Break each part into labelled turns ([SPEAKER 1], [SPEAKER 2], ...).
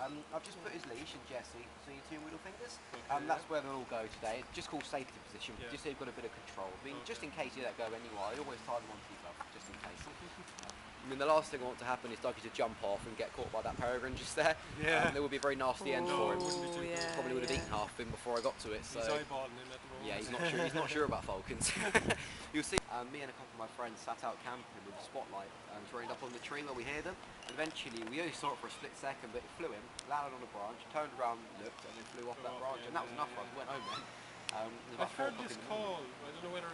[SPEAKER 1] I've just put his leash in Jesse, so your two middle fingers.
[SPEAKER 2] Okay,
[SPEAKER 1] That's where they'll all go today. It's just called safety position, just so you've got a bit of control. I mean, just in case you let go anywhere, I always tie them onto your glove, just in case. I mean, the last thing I want to happen is Dougie to jump off and get caught by that peregrine just there.
[SPEAKER 2] Yeah.
[SPEAKER 1] There would be a very nasty end for him. Probably would have eaten half of him before I got to it. So.
[SPEAKER 2] He's eyeballing him at the moment.
[SPEAKER 1] Yeah, he's not sure about falcons. You'll see. Me and a couple of my friends sat out camping with a spotlight trained up on the tree where we hear them. And eventually, we only saw it for a split second, but it flew in, landed on a branch, turned around, looked, and then flew off that branch. And that was enough for us. We went home then.
[SPEAKER 2] I've heard this call. I don't know whether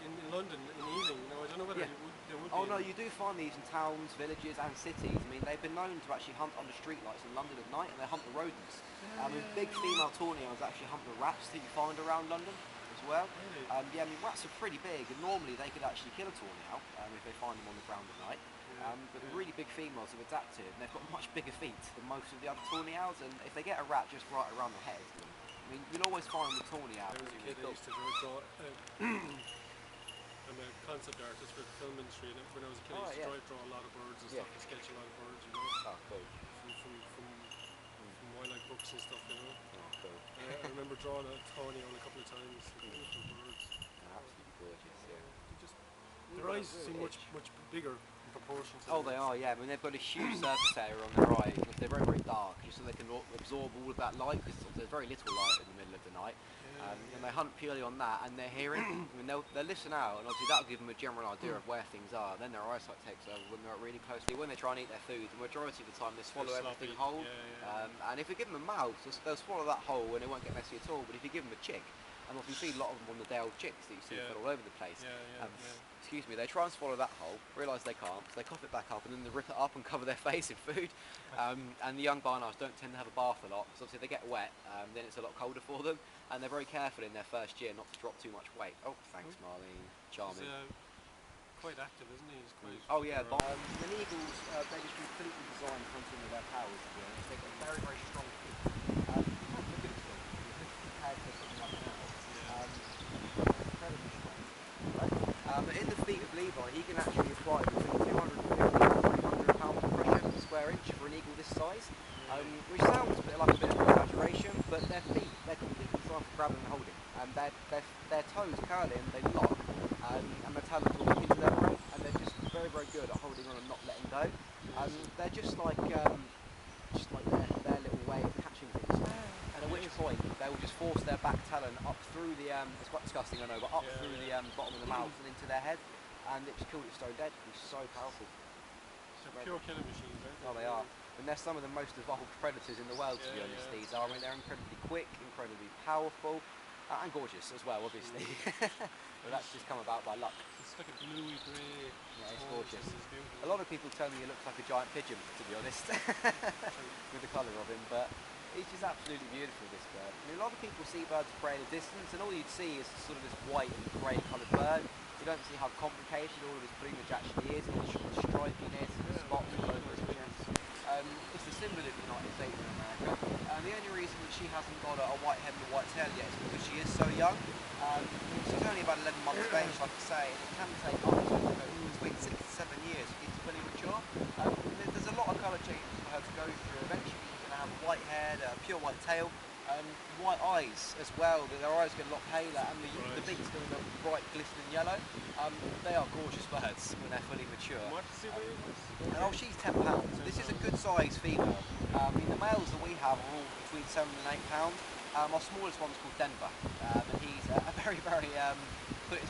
[SPEAKER 2] in London in the evening. I don't know whether there would be.
[SPEAKER 1] Oh no, you do find these in towns, villages, and cities. I mean, they've been known to actually hunt under streetlights in London at night, and they hunt the rodents. Big female tawny-owls actually hunt the rats that you find around London as well.
[SPEAKER 2] Really?
[SPEAKER 1] Yeah, I mean, rats are pretty big, and normally they could actually kill a tawny owl if they find them on the ground at night. But the really big females are adaptive, and they've got much bigger feet than most of the other tawny owls. And if they get a rat just right around the head, I mean, you'll always find the tawny owl.
[SPEAKER 2] I was a kid. I used to draw. I'm a concept artist for the film industry, and when I was a kid, I used to draw a lot of birds and stuff, and sketch a lot of birds, you know.
[SPEAKER 1] Oh, cool.
[SPEAKER 2] From wildlife books and stuff, you know.
[SPEAKER 1] Oh, cool.
[SPEAKER 2] I remember drawing a tawny owl a couple of times. Beautiful birds.
[SPEAKER 1] Absolutely gorgeous,
[SPEAKER 2] Their eyes seem much bigger in proportion to
[SPEAKER 1] they are, yeah. I mean, they've got a huge surface area on their eyes. They're very, very dark, just so they can absorb all of that light, because there's very little light in the middle of the night. And they hunt purely on that, and their hearing. I mean, they'll listen out, and obviously that'll give them a general idea of where things are. Then their eyesight takes over when they're really closely. When they try and eat their food, the majority of the time they swallow everything whole. And if you give them a mouth, they'll swallow that whole, and it won't get messy at all. But if you give them a chick, and often you see a lot of them on the day-old chicks that you see all over the place. Excuse me, they try and swallow that whole, realise they can't, so they cough it back up, and then they rip it up and cover their face in food. And the young barn owls don't tend to have a bath a lot, because obviously if they get wet, then it's a lot colder for them, and they're very careful in their first year not to drop too much weight. Oh, thanks, Marlene. Charming.
[SPEAKER 2] He's quite active, isn't he? He's quite
[SPEAKER 1] the eagles, they're just completely designed for hunting with their powers, to be honest. They've got very, very strong feet. You can't look at it compared to something like an owl. Incredibly strong. But in the feet of Levi, he can actually apply between 250 and 300 pounds of pressure per square inch for an eagle this size, which sounds like a bit of an exaggeration, but their feet, they're completely designed for grabbing and holding. Their toes curling, they lock, and their talons will look into their brain, and they're just very, very good at holding on and not letting go. They're just like their little way of catching things. And at which point they will just force their back talon up through the it's quite disgusting, I know, but up through the bottom of the mouth and into their head, and it just killed it stone dead. It's so powerful.
[SPEAKER 2] So pure killing machines, right?
[SPEAKER 1] Oh, they are. And they're some of the most evolved predators in the world, to be honest. These are. I mean, they're incredibly quick, incredibly powerful, and gorgeous as well, obviously. But that's just come about by luck.
[SPEAKER 2] It's like a bluey grey.
[SPEAKER 1] Yeah, it's gorgeous. A lot of people tell me it looks like a giant pigeon, to be honest, with the colour of him. But it's just absolutely beautiful, this bird. I mean, a lot of people see birds of prey at a distance, and all you'd see is sort of this white and grey coloured bird. You don't see how complicated all of his plumage actually is, and the stripiness and the spots all over his chest. It's the symbol of the United States of America. The only reason that she hasn't got a white head and a white tail yet is because she is so young. She's only about 11 months of age, like I say, and it can take up to between 6 to 7 years for it to fully mature. There's a lot of colour changes for her to go through. Eventually she's going to have a white head, a pure white tail, white eyes as well. Their eyes get a lot paler, and the beak's going to look bright, glistening yellow. They are gorgeous birds when they're fully mature. And she's 10 pounds. So this is a good size female. I mean, the males that we have are all between 7 and 8 pounds. Our smallest one's called Denver, and he's a very, very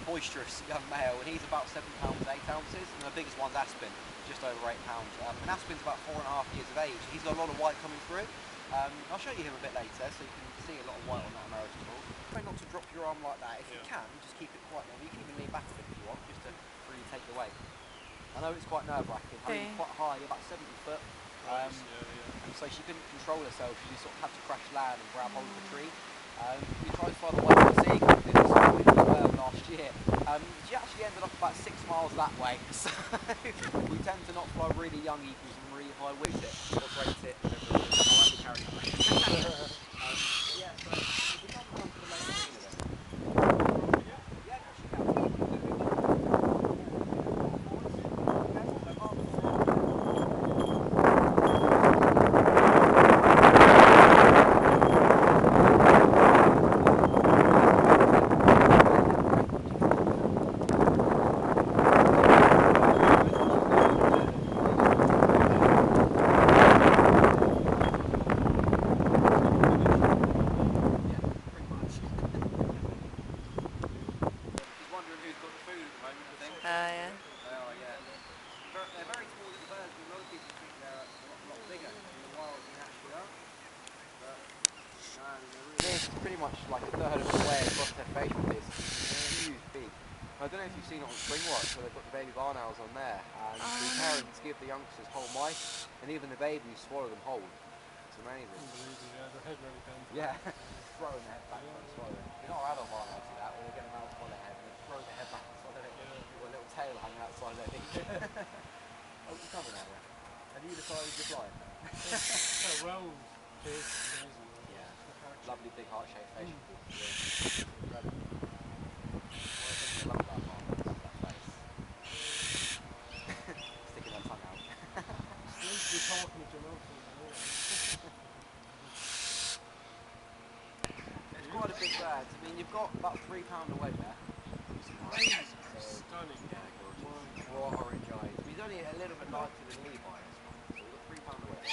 [SPEAKER 1] boisterous young male, and he's about 7 pounds 8 ounces, and the biggest one's Aspen, just over 8 pounds. And Aspen's about 4.5 years of age. He's got a lot of white coming through. I'll show you him a bit later, so you can see a lot of white on that American bull. Try not to drop your arm like that. If you can, just keep it quite long. You can even lean back a bit if you want, just to really take the weight. I know it's quite nerve-wracking. I mean, quite high, about 70 foot. And so she couldn't control herself. She just sort of had to crash land and grab hold of the tree. We tried to fly the white seagull as well last year. She actually ended up about 6 miles that way. So we tend to not fly really young eagles and really high weight it, or rate it, whatever it is. I carry on. Yeah, so we can't come to the main scene of it. Yeah, no, she can. people think they're a lot bigger in the wild than they actually are. But no, they're pretty much like a third of the way across their facial disc. Huge beak. I don't know if you've seen it on Spring Watch, where they've got the baby barn owls on there, and the parents give the youngsters whole mice, and even the babies swallow them whole. It's amazing.
[SPEAKER 2] Unbelievable, yeah, their head really bends.
[SPEAKER 1] Yeah, throwing their head back and swallowing it. You know our adult barn owls do that, where they get them out on their head and they throw their head back and swallow it, with a little tail hanging outside their beak. Oh, you're coming out there. Have you decided you're blind now?
[SPEAKER 2] That round face is amazing.
[SPEAKER 1] Yeah, lovely big heart-shaped facial features. Yeah. Incredible. I love that part. Love that face. Sticking their tongue out.
[SPEAKER 2] It's nice to be talking with your mouth full, you know.
[SPEAKER 1] It's quite a big bird. I mean, you've got about £3 of weight there.
[SPEAKER 2] Stunning.
[SPEAKER 1] Yeah, gorgeous. Raw orange eyes. He's only a little bit lighter than Levi as well. So we've got £3 of weight.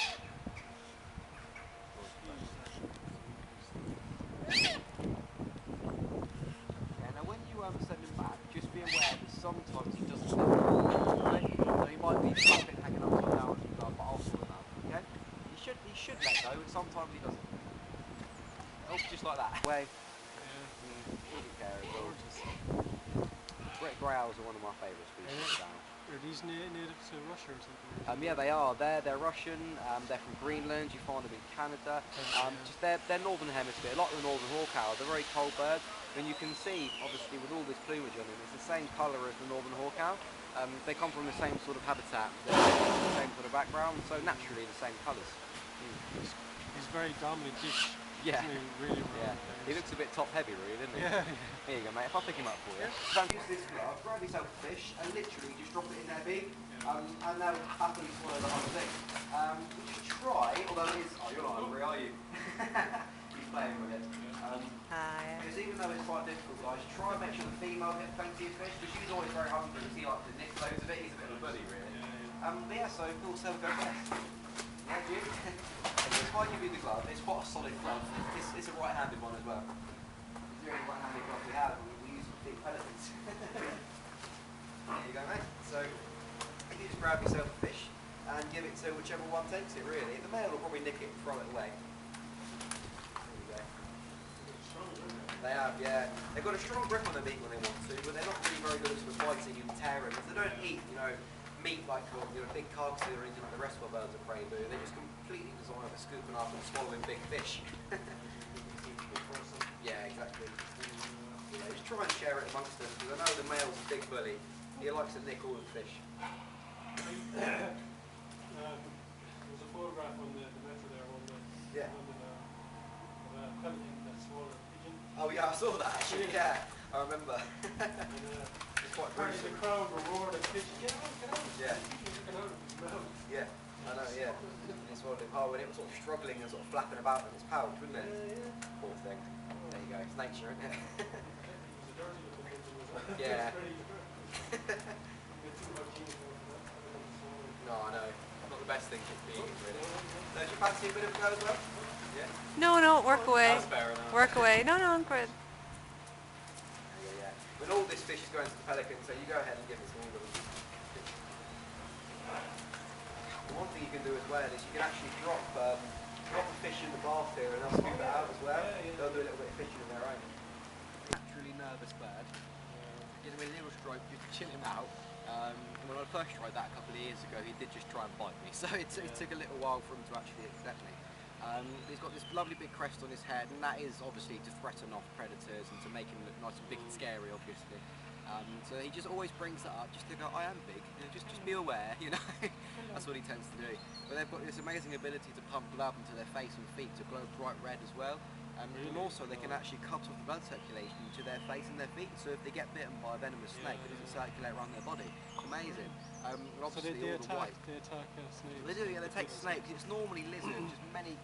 [SPEAKER 1] Yeah, now when you send him back, just be aware that sometimes he doesn't let go. Okay? So he might be flapping, hanging upside down, but I'll sort him out. Okay? He should let go, and sometimes he doesn't. Oh, just like that. Way. Great grey owls are one of my favourite species of owl.
[SPEAKER 2] Are these native to Russia or something?
[SPEAKER 1] Yeah, they are. They're Russian. They're from Greenland. You find them in Canada. Just they're northern hemisphere. A lot of the northern hawk owl. They're very cold birds. And you can see, obviously, with all this plumage on them, it's the same colour as the northern hawk owl. They come from the same sort of habitat, the same sort of background, so naturally the same colours.
[SPEAKER 2] He's very dominant dish.
[SPEAKER 1] Yeah.
[SPEAKER 2] Really
[SPEAKER 1] Yeah. He looks a bit top heavy, really, doesn't he?
[SPEAKER 2] Yeah.
[SPEAKER 1] Here you go, mate. If I pick him up for you. Use this glove, grab yourself a fish, and literally just drop it in their beak, and they'll happily swallow the whole thing. You should try, although it is. Oh, you're not hungry, are you? He's playing with it. Because even though it's quite difficult, guys, try and make sure the female gets plenty of fish, because she's always very hungry. He likes to nick loads of it. He's a bit of a bully, really. But yeah, so cool, so go first. Yeah, do you? If I give you the glove, it's quite a solid glove. It's a right-handed one as well. It's the only right-handed glove we have. We use big pelicans. There you go, mate. So if you just grab yourself a fish and give it to whichever one takes it, really. The male will probably nick it and throw it away. There you go. They have, yeah. They've got a strong grip on their beak when they want to, but they're not really very good at sort of biting and tearing. Because they don't eat, meat like big carcasses or anything like the rest of our birds of prey do. They just completely design for scooping up and swallowing big fish. Yeah, exactly. Yeah, just try and share it amongst them, because I know the male's a big bully. He likes to nick all the fish.
[SPEAKER 2] There's a photograph on the metro there of a pelican that swallowed a pigeon.
[SPEAKER 1] Oh yeah, I saw that actually, yeah. I remember. It's quite
[SPEAKER 2] apparently the crowd were roaring at the pigeon. Get out, get out.
[SPEAKER 1] Yeah.
[SPEAKER 2] Get out of his mouth.
[SPEAKER 1] Yeah, I know, yeah. It's swallowed it hard when it was sort of struggling and sort of flapping about in its pouch, wasn't it?
[SPEAKER 2] Yeah.
[SPEAKER 1] Poor thing. There you go, it's nature, isn't it?
[SPEAKER 2] It was a dirty little pigeon.
[SPEAKER 1] Yeah.
[SPEAKER 2] No,
[SPEAKER 1] No, I know. Not the best thing to be eating, really. So, do you fancy a bit of a go as well? Yeah?
[SPEAKER 3] No, work away.
[SPEAKER 1] That's fair enough.
[SPEAKER 3] Work away. No, I'm good.
[SPEAKER 1] Yeah. But all this fish is going to the pelican, so you go ahead and give it to all of them. One thing you can do as well is you can actually drop a fish in the bath here and they'll scoop it out as well. They'll do a little bit of fishing of their own. Naturally nervous bird. Give him a little stroke just to chill him out. When I first tried that a couple of years ago, he did just try and bite me, so it took a little while for him to actually accept me. He's got this lovely big crest on his head, and that is obviously to threaten off predators and to make him look nice and big and scary, obviously. So he just always brings that up, just to go, I am big, just be aware, That's what he tends to do. But they've got this amazing ability to pump blood into their face and feet to glow bright red as well. And also they can actually cut off the blood circulation to their face and their feet, so if they get bitten by a venomous snake, it doesn't circulate around their body. It's amazing.
[SPEAKER 2] So they attack snakes?
[SPEAKER 1] They do, yeah, they take snakes. It's normally lizards, just many